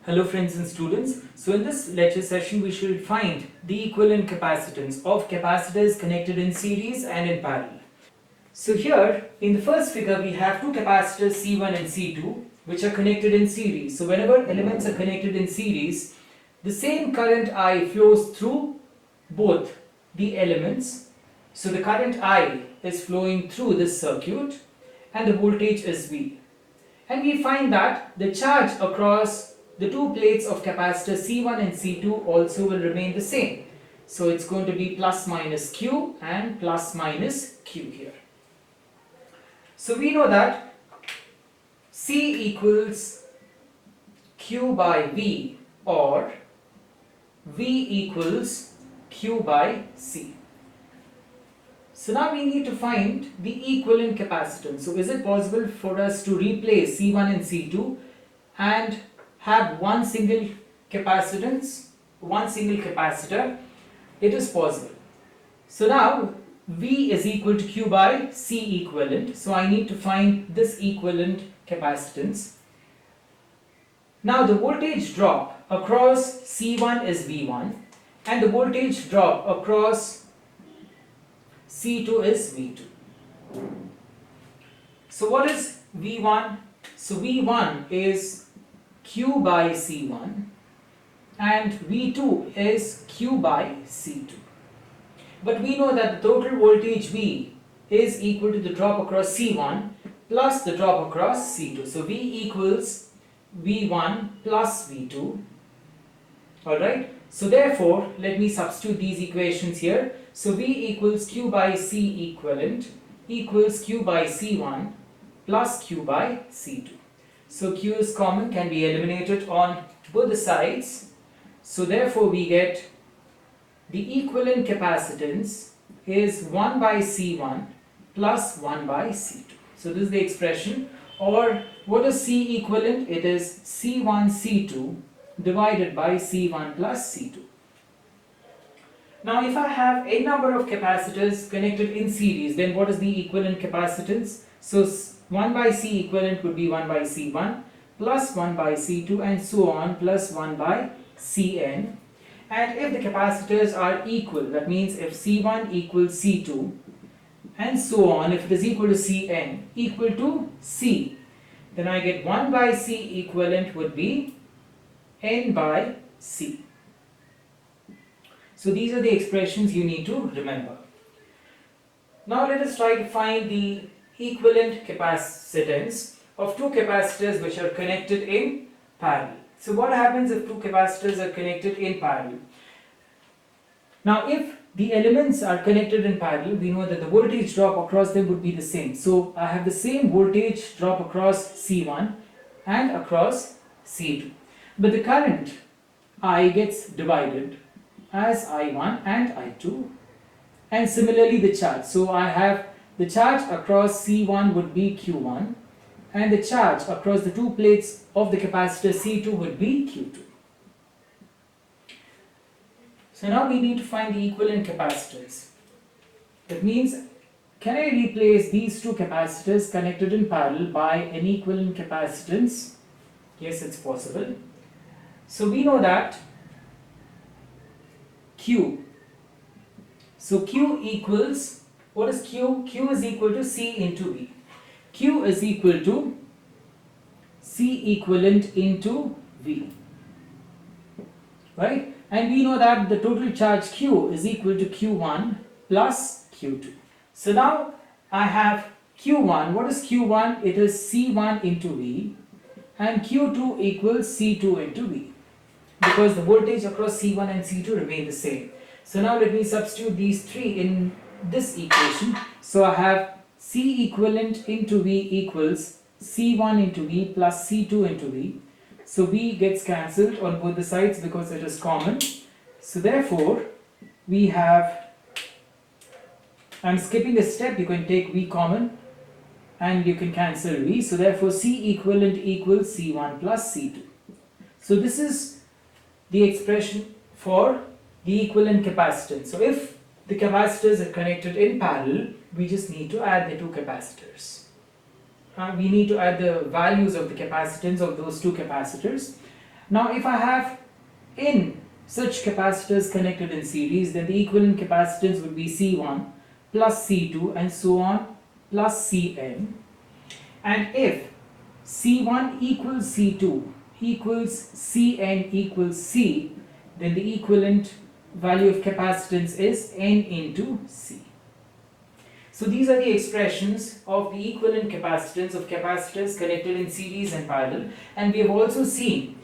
Hello friends and students. So in this lecture session we should find the equivalent capacitance of capacitors connected in series and in parallel. So here in the first figure we have two capacitors C1 and C2 which are connected in series. So whenever elements are connected in series, the same current I flows through both the elements. So the current I is flowing through this circuit and the voltage is V. And we find that the charge across the two plates of capacitor C1 and C2 also will remain the same. So it's going to be plus minus Q and plus minus Q here. So we know that C equals Q by V or V equals Q by C. So now we need to find the equivalent capacitance. So is it possible for us to replace C1 and C2 and have one single capacitance, one single capacitor? It is possible. So now V is equal to Q by C equivalent. So I need to find this equivalent capacitance. Now the voltage drop across C1 is V1 and the voltage drop across C2 is V2. So what is V1? So V1 is Q by C1 and V2 is Q by C2. But we know that the total voltage V is equal to the drop across C1 plus the drop across C2. So V equals V1 plus V2. Alright, so therefore let me substitute these equations here. So V equals Q by C equivalent equals Q by C1 plus Q by C2. So Q is common, can be eliminated on both the sides. So therefore we get the equivalent capacitance is 1 by C1 plus 1 by C2. So this is the expression. Or what is C equivalent? It is C1 C2 divided by C1 plus C2. Now if I have a number of capacitors connected in series, then what is the equivalent capacitance? So 1 by C equivalent would be 1 by C1 plus 1 by C2 and so on plus 1 by Cn. And if the capacitors are equal, that means if C1 equals C2 and so on, if it is equal to Cn equal to C, then I get 1 by C equivalent would be N by C. So these are the expressions you need to remember. Now let us try to find the equivalent capacitance of two capacitors which are connected in parallel. So what happens if two capacitors are connected in parallel? Now if the elements are connected in parallel, we know that the voltage drop across them would be the same. So I have the same voltage drop across C1 and across C2. But the current I gets divided as I1 and I2, and similarly the charge. So I have the charge across C1 would be Q1 and the charge across the two plates of the capacitor C2 would be Q2. So now we need to find the equivalent capacitors. That means, can I replace these two capacitors connected in parallel by an equivalent capacitance? Yes, it's possible. So we know that Q. So Q equals, what is Q? Q is equal to C into V. Q is equal to C equivalent into V. Right? And we know that the total charge Q is equal to Q1 plus Q2. So now I have Q1. What is Q1? It is C1 into V. And Q2 equals C2 into V. Because the voltage across C1 and C2 remain the same. So now let me substitute these three in this equation. So I have C equivalent into V equals C1 into V plus C2 into V. So V gets cancelled on both the sides because it is common. So therefore we have, I'm skipping a step, you can take V common and you can cancel V. So therefore C equivalent equals C1 plus C2. So this is the expression for the equivalent capacitance. So if the capacitors are connected in parallel, we just need to add the two capacitors. We need to add the values of the capacitance of those two capacitors. Now if I have in such capacitors connected in series, then the equivalent capacitance would be C1 plus C2 and so on plus Cn. And if C1 equals C2 equals Cn equals C, then the equivalent value of capacitance is N into C. So these are the expressions of the equivalent capacitance of capacitors connected in series and parallel, and we have also seen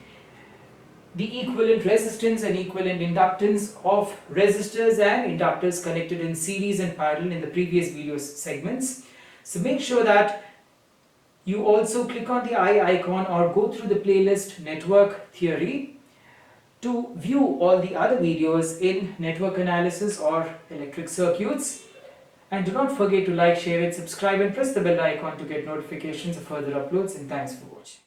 the equivalent resistance and equivalent inductance of resistors and inductors connected in series and parallel in the previous video segments. So make sure that you also click on the I icon or go through the playlist Network Theory to view all the other videos in network analysis or electric circuits. And do not forget to like, share and subscribe and press the bell icon to get notifications of further uploads, and thanks for watching.